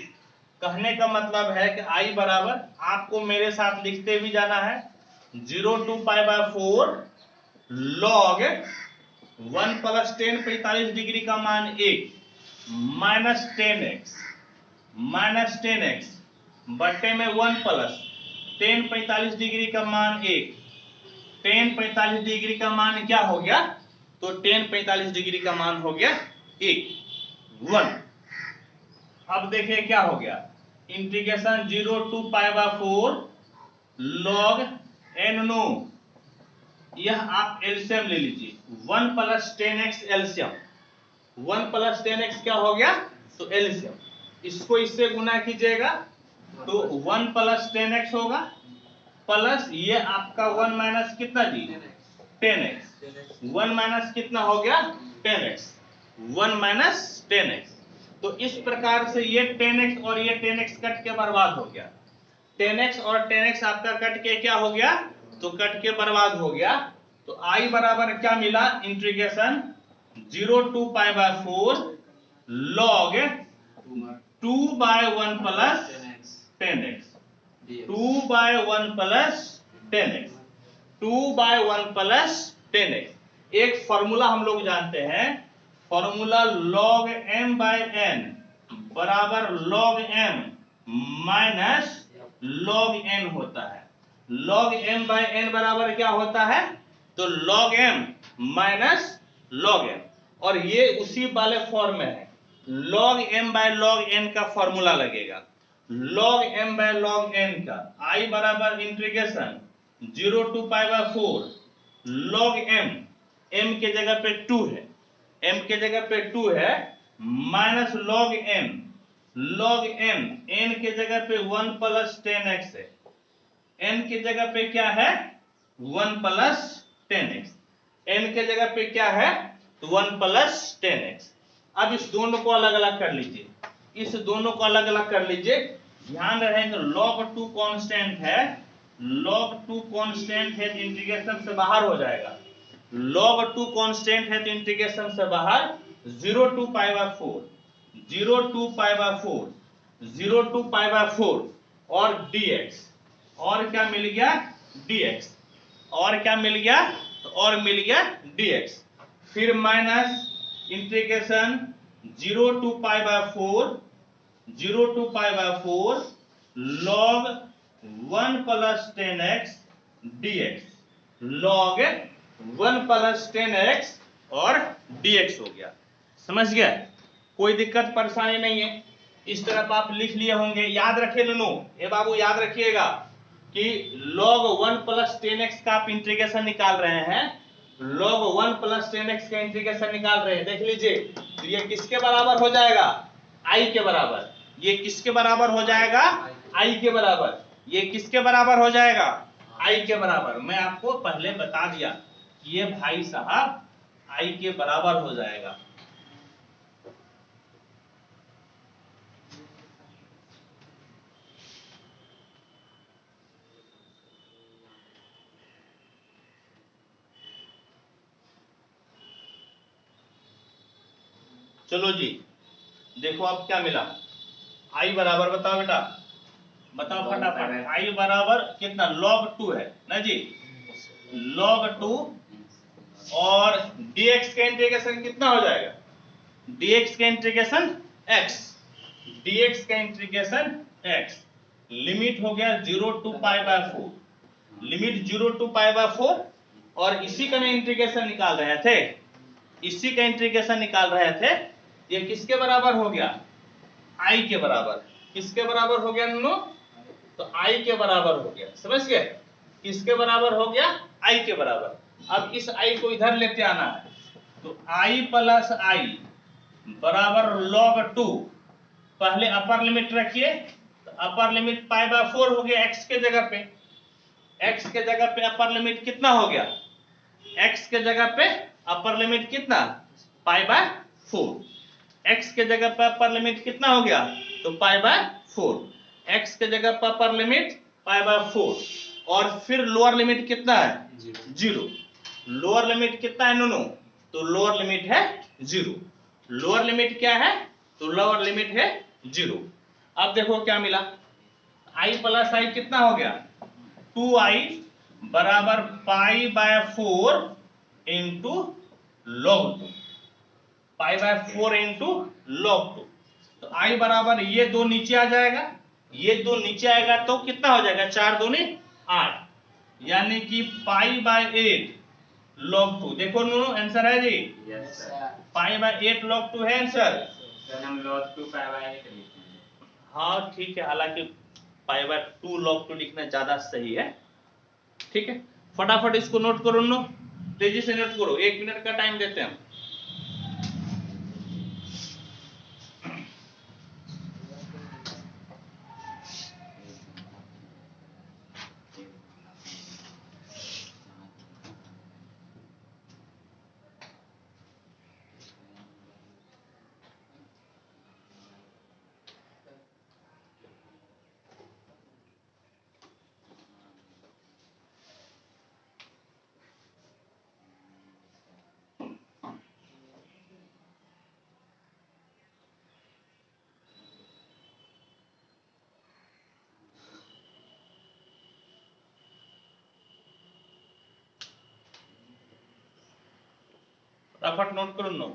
Speaker 1: कहने का मतलब है कि I बराबर, आपको मेरे साथ लिखते भी जाना है, 0 to π/4 log 1 + 10 45 डिग्री का मान 1 माइनस 10x बट्टे में 1 + 10 45 डिग्री का मान 1। 10 45 डिग्री का मान क्या हो गया? तो 10 45 डिग्री का मान हो गया 1। अब देखिए क्या हो गया, integration 0 to π/4 log n no, यह आप एलसीएम ले लीजिए, 1 + 10x एलसीएम, 1 + 10x क्या हो गया? तो एलसीएम, इसको इससे गुना कीजिएगा तो 1 + 10x होगा, प्लस ये आपका 1 माइनस कितना जी? 10x, 1 माइनस कितना हो गया? 10x, 1 minus 10x। तो इस प्रकार से ये 10x और ये 10x कट के बर्बाद हो गया, 10x और 10x आपका कट के क्या हो गया? तो कट के बर्बाद हो गया। तो I बराबर क्या मिला? Integration 0 to π/4 log 2/1 + 10x, 2/1 + 10x, 2/1 + 10x। एक फॉर्मूला हम लोग जानते हैं, फॉर्मूला log m/n बराबर log m minus log n होता है। log m/n बराबर क्या होता है? तो log m minus log n, और ये उसी वाले फॉर्म में है, log m/log n का फॉर्मूला लगेगा। log m/log n का I बराबर इंटीग्रेशन 0 to π/4 log m के जगह पे 2 है, m के जगह पे 2 है, माइनस log m n के जगह पे 1 + 10x है, n के जगह पे क्या है? 1 + 10x, n के जगह पे क्या है? तो 1 + 10x। अब इस दोनों को अलग अलग कर लीजिए, इस दोनों को अलग अलग कर लीजिए। ध्यान रहे कि log 2 कांस्टेंट है, log 2 कांस्टेंट है तो इंटीग्रेशन से बाहर हो जाएगा, log 2 कांस्टेंट है तो इंटीग्रेशन से बाहर। 0 to π/4, 0 to π/4, 0 to π/4 और dx, और क्या मिल गया? dx, और क्या मिल गया? तो और मिल गया dx, फिर minus integration 0 to π/4, 0 to π/4 log 1 + 10x dx, log 1 + 10x और dx हो गया। समझ गया? कोई दिक्कत परेशानी नहीं है। इस तरफ आप लिख लिए होंगे, याद रखिए दोनों, ये बाबू याद रखिएगा कि log 1 + 10x का आप इंटीग्रेशन निकाल रहे हैं, log 1 + 10x का इंटीग्रेशन निकाल रहे हैं। देख लीजिए, तो ये किसके बराबर हो जाएगा? I के बराबर। ये किसके बराबर हो जाएगा? I के बराबर। ये किसके बराबर हो जाएगा? I के बराबर। मैं आपको पहले बता दिया कि ये भाई साहब I के बराबर हो जाएगा। चलो जी, देखो अब क्या मिला। I बराबर, बताओ बेटा, बताओ फटाफट। I बराबर कितना? log 2 है ना जी, log 2, और dx का इंटीग्रेशन कितना हो जाएगा? dx का इंटीग्रेशन x, dx का इंटीग्रेशन x, लिमिट हो गया 0 to π/4, लिमिट 0 to π/4, और इसी का इंटीग्रेशन निकाल रहे थे, इसी का इंटीग्रेशन निकाल रहे थे। ये किसके बराबर हो गया? I के बराबर। किसके बराबर हो गया नो? तो I के बराबर हो गया। समझ गए? किसके बराबर हो गया? I के बराबर। अब इस I को इधर लेते आना है, तो I + I बराबर log 2, पहले अपर लिमिट रखिए, तो अपर लिमिट π/4 हो गया x के जगह पे, x के जगह पे अपर लिमिट कितना हो गया? x के जगह पे अपर लिमिट कितना? π/4, x के जगह पर अपर लिमिट कितना हो गया? तो π/4, x के जगह पर अपर लिमिट π/4, और फिर लोअर लिमिट कितना है? 0। लोअर लिमिट कितना है नोनो? तो लोअर लिमिट है 0। लोअर लिमिट क्या है? तो लोअर लिमिट है 0। अब देखो क्या मिला, i प्लस आई कितना हो गया 2i बराबर पाई by 4 into log 2, pi by 4 into log 2। तो i बराबर ये दो नीचे आ जाएगा, ये दो नीचे आएगा तो कितना हो जाएगा 4 दूनी 8, यानी कि पाई बाय 8 log 2। देखो नो आंसर है जी,
Speaker 2: yes sir.
Speaker 1: Pi by 8 log 2 है आंसर।
Speaker 2: सर हम log 2 पाई बाय 8 लिखते हैं।
Speaker 1: हाँ ठीक है, हालांकि पाई बाय 2 log 2 लिखना ज्यादा सही है। ठीक है, फटाफट इसको नोट करो, नो तेजी से नोट करो, 1 मिनट का टाइम देते हैं हम। फटाफट नोट करो, नो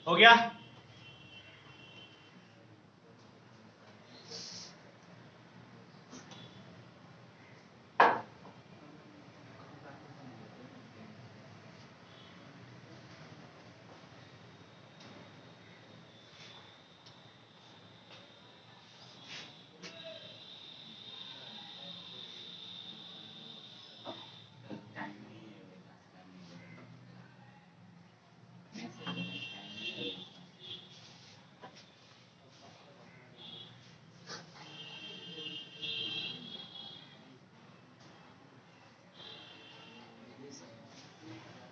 Speaker 1: हो गया।
Speaker 2: टाइम नहीं है मेरे पास, टाइम नहीं है। टाइम नहीं है।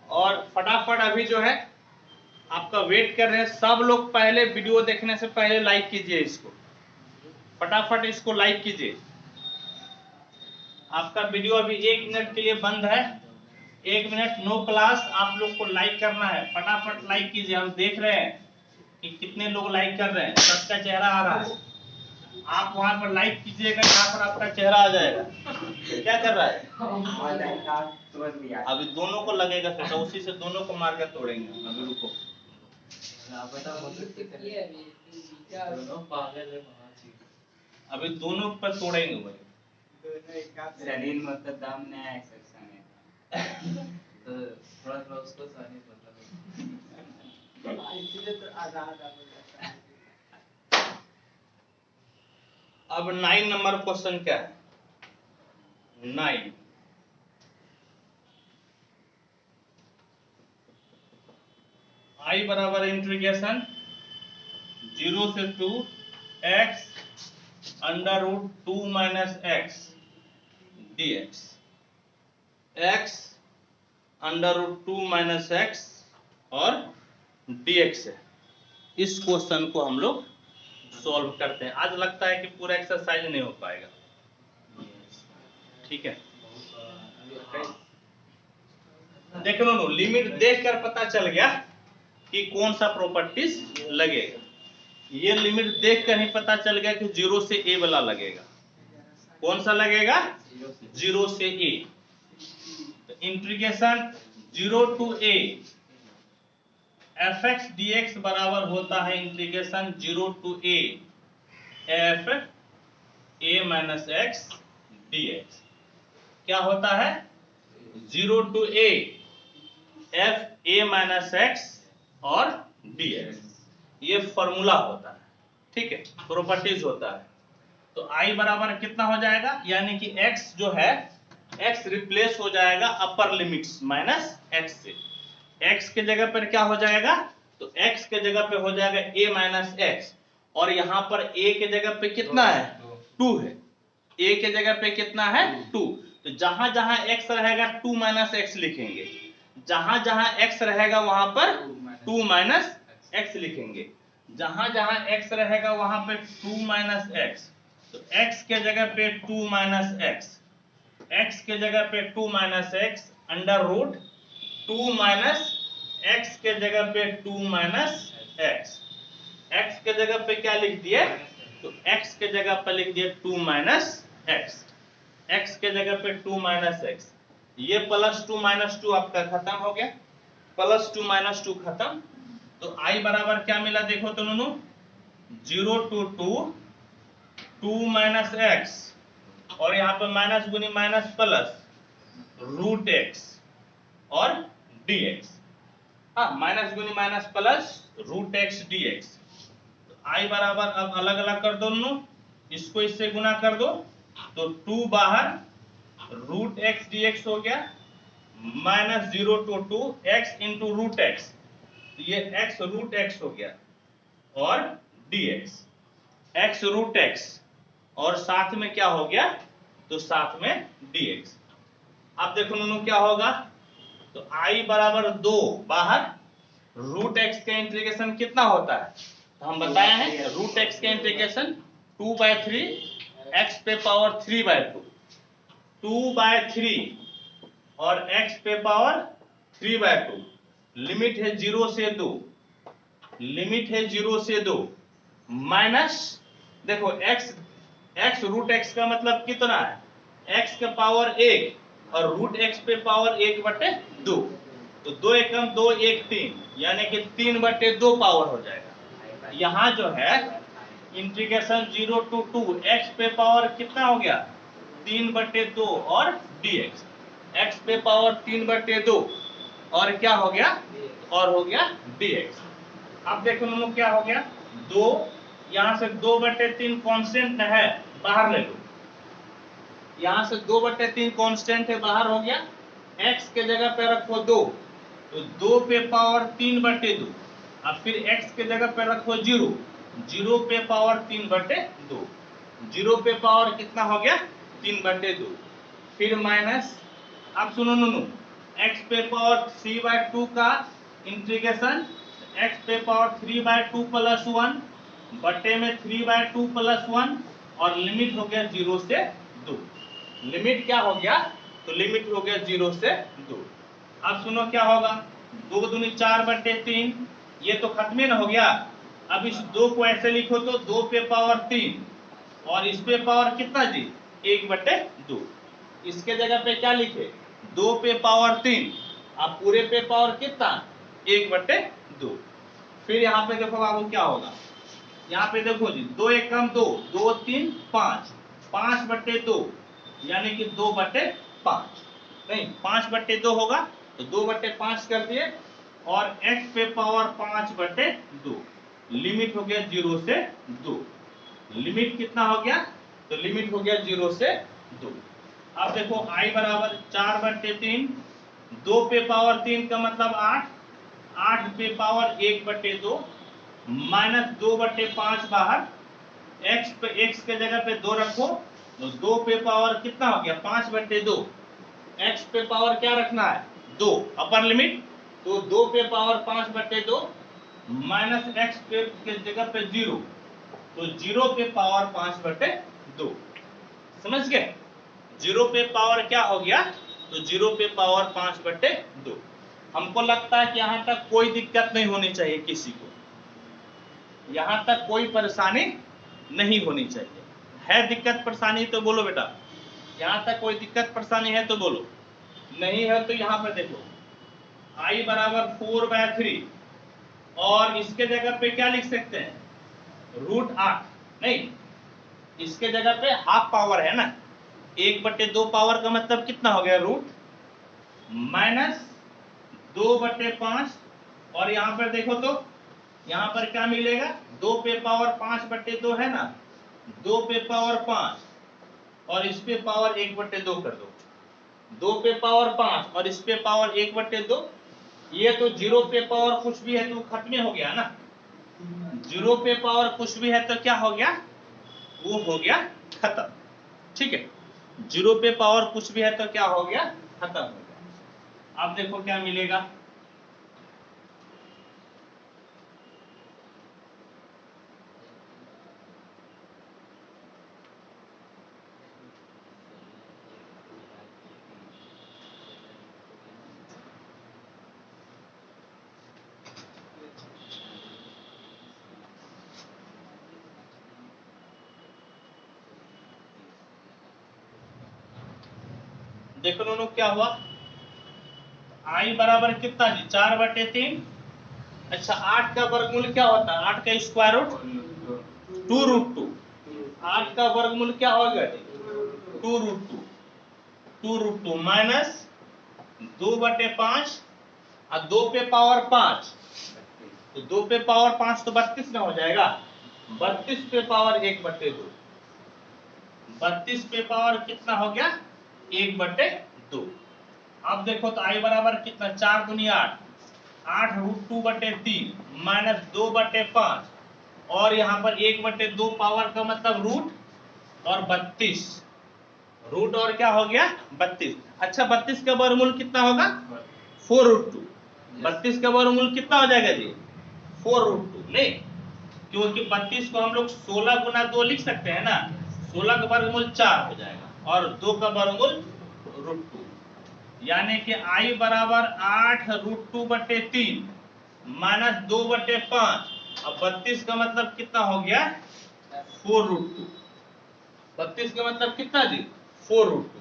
Speaker 1: और फटाफट अभी जो है आपका वेट कर रहे हैं सब लोग, पहले वीडियो देखने से पहले लाइक कीजिए इसको, फटाफट इसको लाइक कीजिए। आपका वीडियो अभी 1 मिनट के लिए बंद है, 1 मिनट नो क्लास, आप लोग को लाइक करना है, फटाफट लाइक कीजिए। हम देख रहे हैं कि कितने लोग लाइक कर रहे हैं, सबका चेहरा आ रहा है। आप वहां पर लाइक कीजिएगा, यहाँ पर आपका चेहरा आ जाएगा। क्या कर रहा है
Speaker 2: तोड़ दिया।
Speaker 1: अभी दोनों को लगेगा छोटा, उसी से दोनों को मार कर तोड़ेंगे। अभी रुको, अभी दोनों पर तोड़ेंगे भाई।
Speaker 2: शरीर में तो दम नहीं है, एक्सेप्शन है।
Speaker 3: तो थोड़ा थोड़ा उसको सानी मतलब
Speaker 4: इसलिए तो आधा
Speaker 1: अब 9 नंबर क्वेश्चन क्या है, 9 i बराबर इंटीग्रेशन 0 से 2 x under root 2 minus x dx, x under root 2 minus x और dx है। इस क्वेश्चन को हम लोग सॉल्व करते हैं। आज लगता है कि पूरा एक्सरसाइज नहीं हो पाएगा, ठीक है। देख लो नो, लिमिट देखकर पता चल गया कि कौन सा प्रॉपर्टीज लगेगा। ये लिमिट देखकर ही पता चल गया कि 0 से a वाला लगेगा। कौन सा लगेगा 0 से a, तो integration 0 to a fx dx बराबर होता है integration 0 to a f a minus x dx। क्या होता है 0 to a f a minus x और dx, ये फॉर्मूला होता है, ठीक है, प्रॉपर्टीज होता है। तो i बराबर कितना हो जाएगा, यानी कि x जो है x रिप्लेस हो जाएगा अपर लिमिट्स माइनस x से। x के जगह पर क्या हो जाएगा, तो x के जगह पे हो जाएगा a माइनस एक्स, और यहाँ पर a के जगह पे कितना है 2 है, a के जगह पे कितना है 2। तो जहां जहां x रहेगा 2 माइनस एक्स लिखेंगे, जहां जहां x रहेगा वहां पर 2 माइनस एक्स लिखेंगे। जहां जहां x रहेगा वहां पे 2 माइनस एक्स, तो x के जगह पे 2 माइनस एक्स, x के जगह पे 2 minus x under root 2 minus x के जगह पे 2 माइनस एक्स, x के जगह पे क्या लिख दिए, तो x के जगह पे लिख दिए 2 माइनस एक्स, x के जगह पे 2 माइनस एक्स, ये प्लस 2 माइनस 2 आपका खत्म हो गया, प्लस 2 माइनस 2 खत्म। तो i बराबर क्या मिला देखो तो नूनू, 0 to 2 2 माइनस एक्स, और यहाँ पे माइनस गुनी माइनस प्लस रूट एक्स और dx, हाँ माइनस गुनी minus plus root x dx। तो i बराबर अब अलग अलग कर दो दोनों, इसको इससे गुना कर दो तो 2 बाहर रूट एक्स dx हो गया, minus 0 to 2 x into root x, ये x रूट एक्स हो गया और dx, x रूट एक्स और साथ में क्या हो गया, तो साथ में dx। अब देखो नूनू क्या होगा, तो i बराबर 2 बाहर रूट एक्स का इंटीग्रेशन कितना होता है, तो हम बताए हैं रूट एक्स का इंटीग्रेशन 2/3 x पे पावर 3/2, 2/3 और x पे पावर 3/2, लिमिट है 0 से 2, लिमिट है 0 से 2 माइनस, देखो x रूट x का मतलब कितना है, x का पावर 1 और रूट x पे पावर 1/2, तो 2 एकम 2 1 3, यानी कि 3/2 पावर हो जाएगा। यहाँ जो है इंटीग्रेशन 0 to 2 x पे पावर कितना हो गया, 3/2 और dx, x पे पावर 3/2 और क्या हो गया, और हो गया dx। अब देखो नूनू क्या हो गया, 2 यहां से 2/3 कांस्टेंट है, बाहर ले लो, यहां से 2/3 कांस्टेंट है, बाहर हो गया, x के जगह पे रखो 2, तो 2 पे पावर 3/2, अब फिर x के जगह पे रखो 0, 0 पे पावर 3/2, 0 पे पावर कितना हो गया 3/2, फिर माइनस, अब सुनो नूनू, x पे पावर 3/2 का इंटीग्रेशन x पे पावर 3/2 प्लस 1 बटे में 3/2 प्लस 1 और लिमिट हो गया 0 से 2, लिमिट क्या हो गया, तो लिमिट हो गया 0 से 2। अब सुनो क्या होगा, 2 दूनी 4/3, ये तो खत्म ही ना हो गया, अब इस 2 को ऐसे लिखो तो 2 पे पावर 3 और इस पे पावर कितना जी 1/2, इसके जगह पे क्या लिखे 2 पे पावर 3, अब पूरे पे पावर कितना 1/2। फिर यहाँ पे देखो बाबू क्या होगा, यहाँ पे देखो जी 2 एकम 2, 2 3 5, 5/2 यानी कि 2/5, नहीं 5/2 होगा तो 2/5 कर दिए और x पे पावर 5/2, लिमिट हो गया 0 से 2, लिमिट कितना हो गया, तो लिमिट हो गया 0 से 2। अब देखो i बराबर 4/3, 2 पे पावर 3 का मतलब 8, 8 पे पावर 1/2 माइनस 2/5 बाहर, x के जगह पे 2 रखो तो 2 पे पावर कितना हो गया 5/2, x पे पावर क्या रखना है 2 अपर लिमिट, तो 2 पे पावर 5/2 माइनस x पे के जगह पे 0, तो 0 पे पावर 5/2, समझ गए, 0 पे पावर क्या हो गया, तो 0 पे पावर 5/2। हमको लगता है कि यहाँ तक कोई दिक्कत नहीं होनी चाहिए किसी को, यहाँ तक कोई परेशानी नहीं होनी चाहिए, है दिक्कत परेशानी तो बोलो बेटा, यहाँ तक कोई दिक्कत परेशानी है तो बोलो, नहीं है तो यहाँ पर देखो i बराबर 4/3 और इसके जगह पे क्या लिख सकते हैं √8, नहीं इसके जगह पे हाफ पावर है ना, 1/2 पावर का मतलब कितना हो गया रूट माइनस 2/5 और यहाँ पर देखो तो यहाँ पर क्या मिलेगा 2 पे पावर 5/2 है ना, 2 पे पावर 5 और इस पे पावर 1/2 कर दो, 2 पे पावर 5 और इस पे पावर 1/2, ये तो 0 पे पावर कुछ भी है तो खत्म हो गया ना, 0 पे पावर कुछ भी है तो क्या हो गया, वो हो गया खत्म, ठीक है, 0 पे पावर कुछ भी है तो क्या हो गया, खत्म हो गया। अब देखो क्या मिलेगा, देखो दोनों क्या हुआ, आई बराबर कितना जी 4/3। अच्छा 8 का वर्गमूल क्या होता है, 8 का स्क्वायर रूट 2√2। 8 का वर्गमूल क्या होगा जी 2√2। 2√2 माइनस 2/5 और 2 पे पावर 5, तो 2 पे पावर 5 तो 32 ना हो जाएगा। 32 पे पावर 1/2। 32 पे पावर कितना हो गया 1/2। अब देखो तो आई बराबर कितना 4 दूनी 8, 8√2/3 माइनस 2/5 और यहाँ पर 1/2 पावर का मतलब रूट और 32, रूट और क्या हो गया 32। अच्छा 32 का वर्गमूल कितना होगा 4√2। 32 का वर्गमूल कितना हो जाएगा जी 4√2, नहीं क्योंकि 32 को हम लोग 16 गुना 2 लिख सकते हैं ना, 16 का वर्गमूल 4 हो जाएगा और 2 का वर्गमूल √2, यानी कि आई बराबर 8√2/3 माइनस 2/5 और 32 का मतलब कितना हो गया 4√2। 32 का मतलब कितना जी 4√2।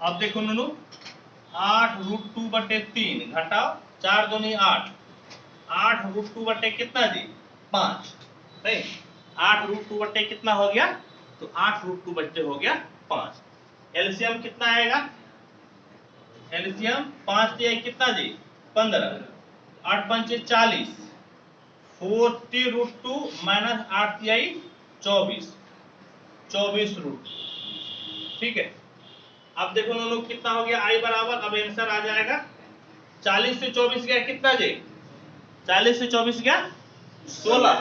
Speaker 1: अब देखो नूनू 8√2/3 घटाओ 4 दूनी 8, 8√2 कितना जी 5, नहीं 8√2 कितना हो गया, तो 8√2 हो गया 5। एलसीएम कितना आएगा, एलसीएम 5 दिया कितना जी 15, 8 5 40, 40√2 माइनस 8 दिया 24, 24√2। ठीक है, अब देखो दोनों कितना हो गया आई बराबर, अब आंसर आ जाएगा 40 से 24 गया कितना जी 40 से 24 गया 16।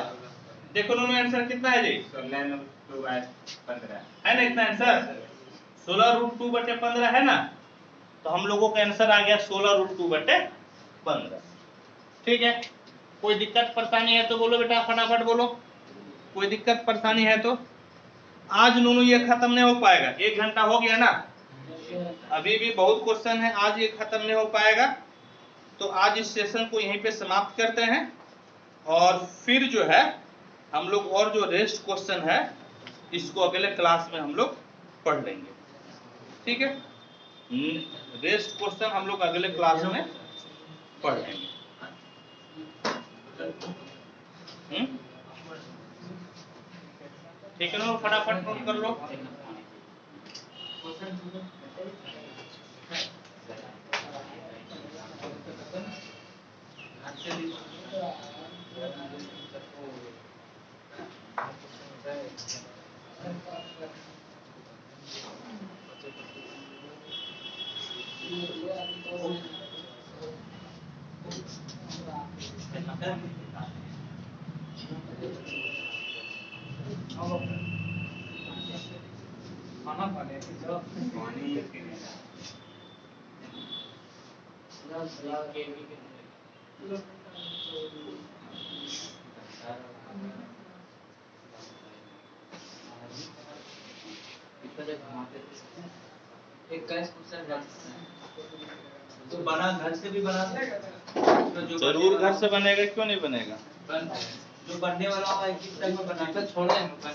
Speaker 1: देखो दोनों आंसर कितना है जी
Speaker 2: 16√2/15
Speaker 1: है ना, इतना आंसर 16√2/15 है ना, तो हम लोगों का आंसर आ गया 16√2/15। ठीक है, कोई दिक्कत परेशानी है तो बोलो बेटा, फटाफट बोलो, कोई दिक्कत परेशानी है तो। आज नूनू ये खत्म नहीं हो पाएगा, 1 घंटा हो गया ना, अभी भी बहुत क्वेश्चन है, आज ये खत्म नहीं हो पाएगा। तो आज इस सेशन को यहीं पे समाप्त करते हैं और फिर जो है हम लोग और जो रेस्ट क्वेश्चन है इसको अगले क्लास में हम लोग पढ़ लेंगे। ठीक है, रेस्ट क्वेश्चन हम लोग अगले क्लास में पढ़ लेंगे। ठीक है ना, फटाफट नोट कर लो।
Speaker 3: तो बना घर से भी बना
Speaker 1: जरूर घर से बनेगा, क्यों नहीं बनेगा,
Speaker 3: जो बनने वाला होगा एक तक में बना के छोड़ देंगे बन